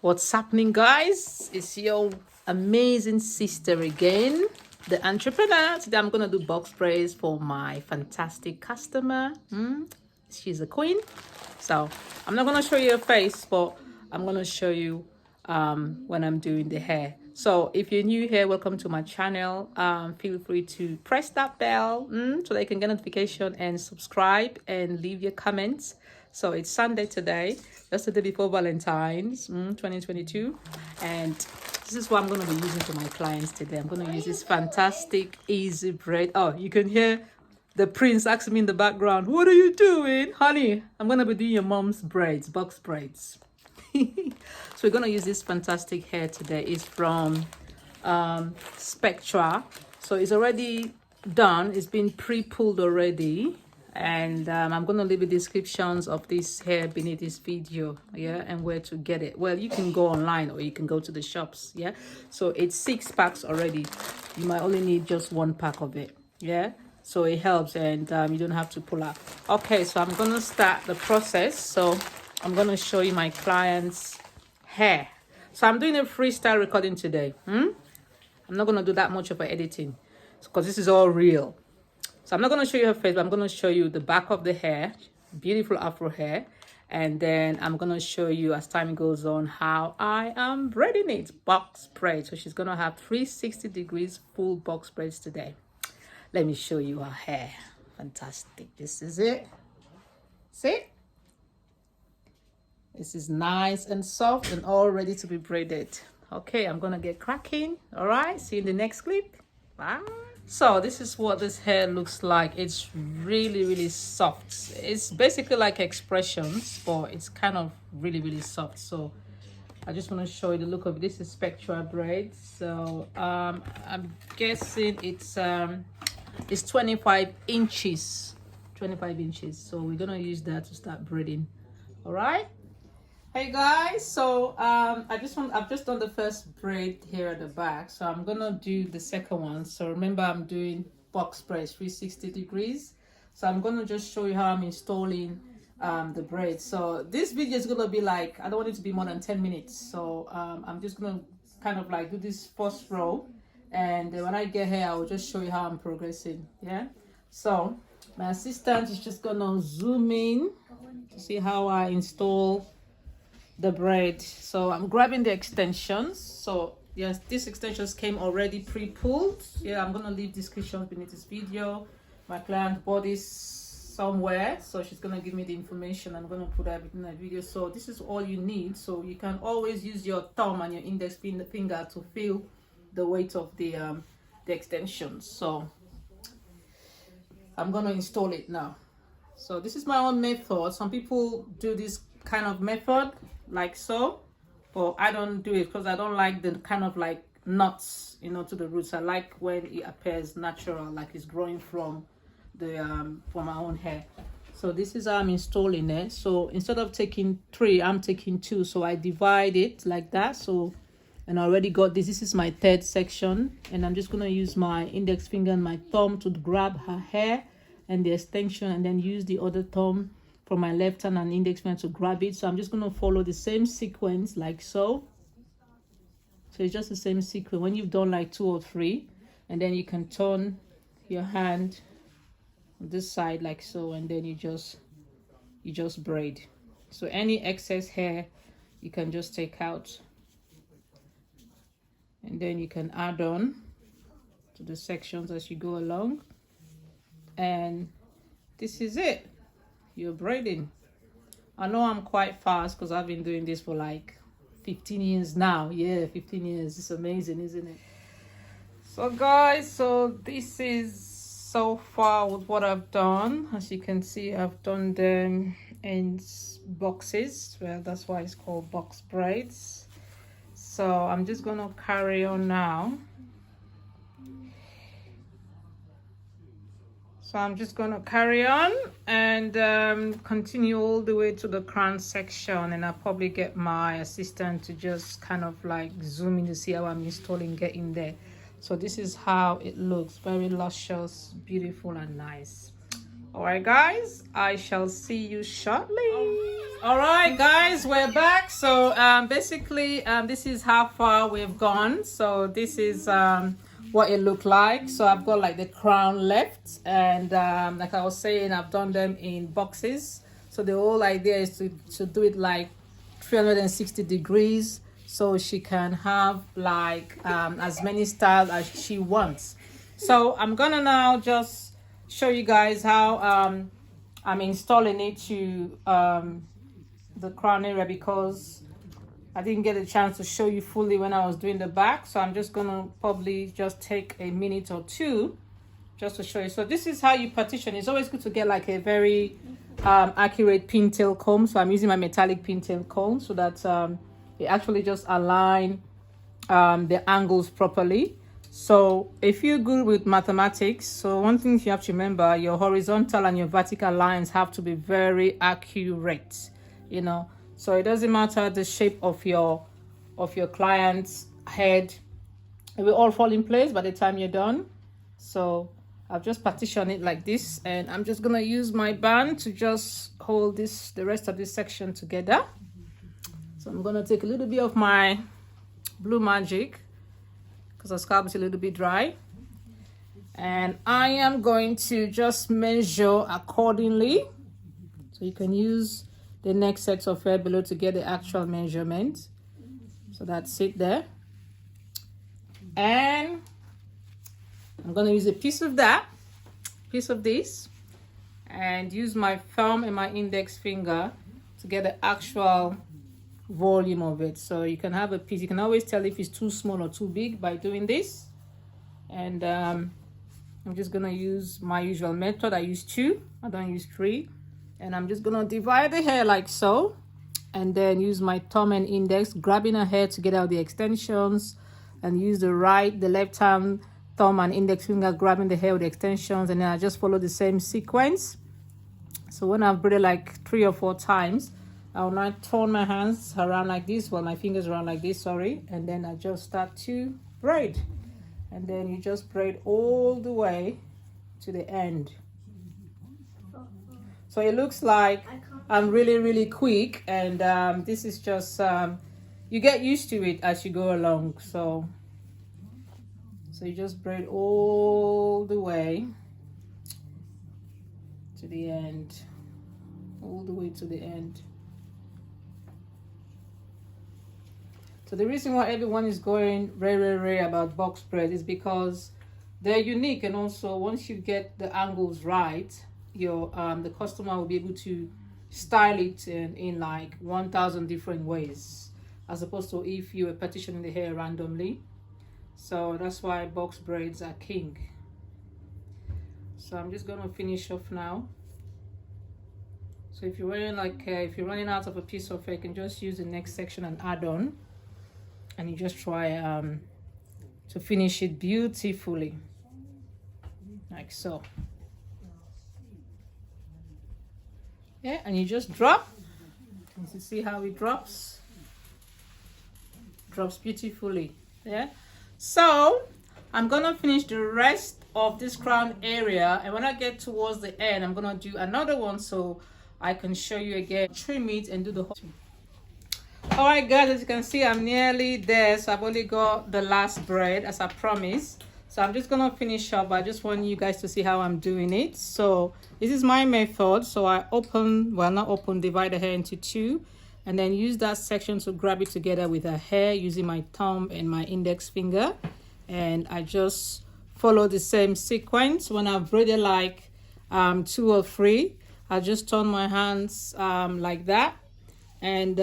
What's happening, guys? It's your amazing sister again, the entrepreneur. Today I'm gonna do box braids for my fantastic customer. She's a queen. So I'm not gonna show you her face, but I'm gonna show you when I'm doing the hair. So if you're new here, welcome to my channel. Feel free to press that bell so that you can get notification and subscribe and leave your comments. So it's Sunday today. That's the day before Valentine's 2022, and this is what I'm going to be using for my clients today. I'm going to use this fantastic easy braid. Oh, you can hear the prince asking me in the background, what are you doing, honey? I'm going to be doing your mom's braids, box braids. So we're going to use this fantastic hair today. It's from Spectra. So it's already done. It's been pre-pulled already. And I'm going to leave the descriptions of this hair beneath this video, yeah, and where to get it. Well, you can go online or you can go to the shops, yeah. So it's 6 packs already. You might only need just 1 pack of it, yeah. So it helps, and you don't have to pull out. Okay, so I'm going to start the process. So I'm going to show you my client's hair. So I'm doing a freestyle recording today. I'm not going to do that much of editing because this is all real. So I'm not going to show you her face, but I'm going to show you the back of the hair, beautiful afro hair. And then I'm going to show you, as time goes on, how I am braiding it, box braid. So she's going to have 360 degrees full box braids today. Let me show you her hair. Fantastic. This is it. See? This is nice and soft and all ready to be braided. Okay, I'm going to get cracking. All right, see you in the next clip. Bye. So this is what this hair looks like. It's really soft. It's basically like expressions, but it's kind of really soft. So I just want to show you the look of it. This is Spectra braids. So I'm guessing it's 25 inches. 25 inches. So we're gonna use that to start braiding. All right. Hey guys, so I've just done the first braid here at the back, so I'm gonna do the second one. So remember, I'm doing box braids 360 degrees. So I'm gonna just show you how I'm installing the braid. So this video is gonna be like, I don't want it to be more than 10 minutes. So I'm just gonna kind of like do this first row, and then when I get here, I will just show you how I'm progressing. Yeah. So my assistant is just gonna zoom in to see how I install the braid. So I'm grabbing the extensions. So yes, these extensions came already pre-pulled. Yeah, I'm gonna leave descriptions beneath this video. My client bought this somewhere, so she's gonna give me the information. I'm gonna put everything in the video. So this is all you need. So you can always use your thumb and your index finger to feel the weight of the extensions. So I'm gonna install it now. So this is my own method. Some people do this kind of method like so, but I don't do it because I don't like the kind of like knots, you know, to the roots. I like when it appears natural, like it's growing from the from my own hair. So this is how I'm installing it. So instead of taking 3, I'm taking 2. So I divide it like that. So, and I already got this. This is my 3rd section, and I'm just gonna use my index finger and my thumb to grab her hair and the extension, and then use the other thumb from my left hand and index finger to grab it. So I'm just going to follow the same sequence like so. So it's just the same sequence when you've done like 2 or 3, and then you can turn your hand on this side like so, and then you just braid. So any excess hair you can just take out, and then you can add on to the sections as you go along, and this is it. You're braiding. I know I'm quite fast because I've been doing this for like 15 years now. Yeah, 15 years. It's amazing, isn't it? So guys, so this is so far with what I've done. As you can see, I've done them in boxes. Well, that's why it's called box braids. So I'm just gonna carry on now. So I'm just going to carry on and continue all the way to the crown section, and I'll probably get my assistant to just kind of like zoom in to see how I'm installing, getting there. So this is how it looks. Very luscious, beautiful and nice. All right guys, I shall see you shortly. All right, guys, we're back. So basically, this is how far we've gone. So this is what it looked like. So I've got like the crown left, and like I was saying, I've done them in boxes. So the whole idea is to do it like 360 degrees, so she can have like as many styles as she wants. So I'm gonna now just show you guys how I'm installing it to the crown area, because I didn't get a chance to show you fully when I was doing the back. So I'm just gonna probably just take a minute or two just to show you. So this is how you partition. It's always good to get like a very accurate pintail comb. So I'm using my metallic pintail comb so that it actually just align the angles properly. So if you're good with mathematics, so one thing you have to remember, your horizontal and your vertical lines have to be very accurate, you know. So it doesn't matter the shape of your client's head, it will all fall in place by the time you're done. So I've just partitioned it like this, and I'm just gonna use my band to just hold the rest of this section together. So I'm gonna take a little bit of my Blue Magic because the scalp is a little bit dry, and I am going to just measure accordingly. So you can use the next set of hair below to get the actual measurement. So that's it there, and I'm going to use a piece of this, and use my thumb and my index finger to get the actual volume of it. So you can have a piece, you can always tell if it's too small or too big by doing this. And I'm just going to use my usual method. I use 2, I don't use 3. And I'm just going to divide the hair like so, and then use my thumb and index, grabbing a hair to get out the extensions, and use the left hand thumb and index finger grabbing the hair with the extensions, and then I just follow the same sequence. So when I've braided like 3 or 4 times, I'll now turn my hands around like this, well, my fingers around like this, sorry, and then I just start to braid. And then you just braid all the way to the end. So it looks like I'm really quick, and this is just you get used to it as you go along. So you just braid all the way to the end, all the way to the end. So the reason why everyone is going very about box braid is because they're unique, and also once you get the angles right, your the customer will be able to style it in like 1,000 different ways, as opposed to if you were partitioning the hair randomly. So that's why box braids are king. So I'm just gonna finish off now. So if you're running if you're running out of a piece of hair, you can just use the next section and add on, and you just try to finish it beautifully like so. Yeah, and you just drop. You see how it drops beautifully. Yeah, so I'm gonna finish the rest of this crown area, and when I get towards the end, I'm gonna do another one so I can show you again, trim it and do the whole. All right guys, as you can see, I'm nearly there. So I've only got the last braid as I promised. So I'm just gonna finish up. I just want you guys to see how I'm doing it. So this is my method. So I divide the hair into 2, and then use that section to grab it together with a hair using my thumb and my index finger, and I just follow the same sequence. When I've braided like 2 or 3, I just turn my hands like that, and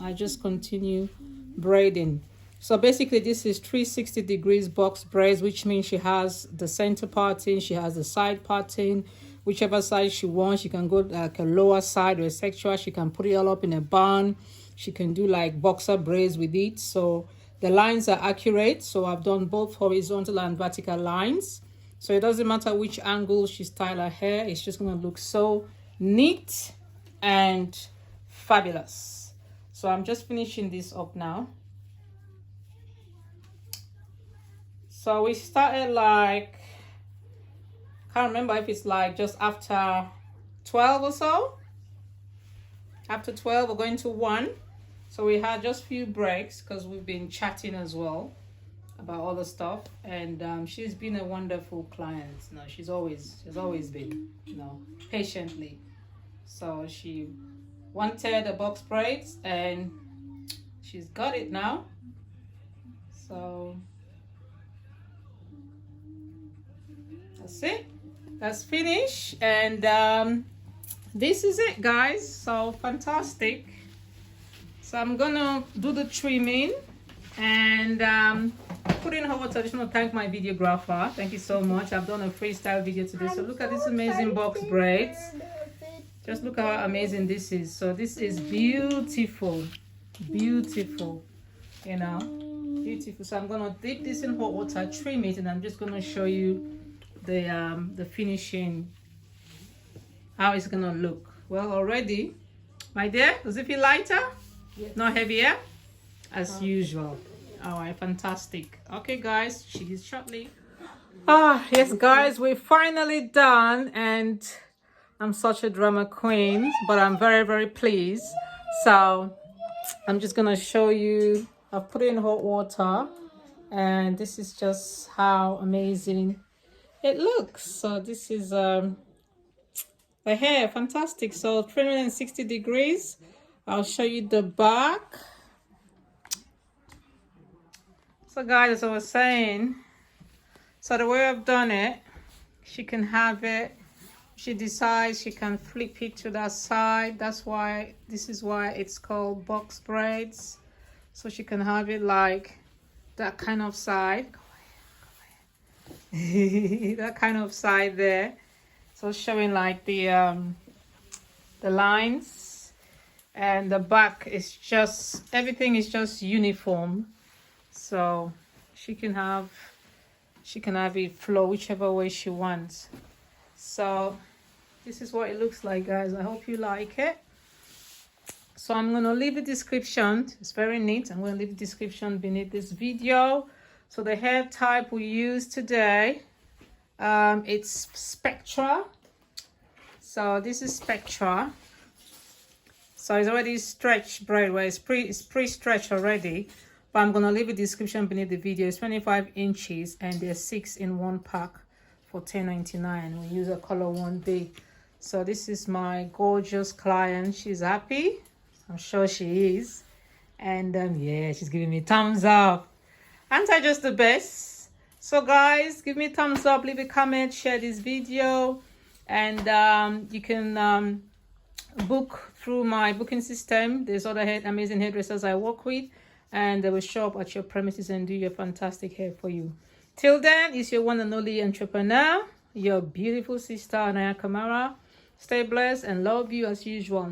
I just continue braiding. So basically this is 360 degrees box braids, which means she has the center parting, she has the side parting, whichever side she wants. She can go like a lower side or a sexual. She can put it all up in a bun. She can do like boxer braids with it. So the lines are accurate. So I've done both horizontal and vertical lines. So it doesn't matter which angle she style her hair, it's just gonna look so neat and fabulous. So I'm just finishing this up now. So we started like, can't remember if it's like just after 12 or so. After 12, we're going to 1. So we had just few breaks because we've been chatting as well about all the stuff. And she's been a wonderful client. No, she's always been, patiently. So she wanted a box braids and she's got it now. So that's it. That's finished. And this is it, guys. So fantastic. So I'm gonna do the trimming and put in her water. I just want to thank my videographer. Thank you so much. I've done a freestyle video today. So look at this amazing box braids. Just look at how amazing this is. So this is beautiful, beautiful, beautiful. So I'm gonna dip this in hot water, trim it, and I'm just gonna show you the finishing, how it's gonna look. Well, already, my dear, does it feel lighter? Yes. Not heavier? As usual. All right, fantastic. Okay, guys, see you shortly. Yes, guys, we're finally done, and I'm such a drama queen, but I'm very, very pleased. So I'm just gonna show you. I've put it in hot water, and this is just how amazing it looks. So this is the hair, fantastic. So 360 degrees. I'll show you the back. So guys, as I was saying, so the way I've done it, she can have it. She decides she can flip it to that side. That's why, this is why it's called box braids. So she can have it like that kind of side. That kind of side there. So showing like the lines. And the back is just, everything is just uniform. So she can have it flow whichever way she wants. So this is what it looks like, guys. I hope you like it. So I'm going to leave the description. It's very neat. I'm going to leave the description beneath this video. So the hair type we use today, it's Spectra. So this is Spectra. So it's already stretched braid, where it's pre-stretched already. But I'm going to leave a description beneath the video. It's 25 inches and there's 6 in one pack for $10.99. We use a color 1B. So this is my gorgeous client. She's happy. I'm sure she is. And yeah, she's giving me thumbs up. Aren't I just the best? So guys, give me a thumbs up, leave a comment, share this video. And you can book through my booking system. There's other amazing hairdressers I work with, and they will show up at your premises and do your fantastic hair for you. Till then, it's your one and only entrepreneur, your beautiful sister Anaya. Stay blessed and love you as usual.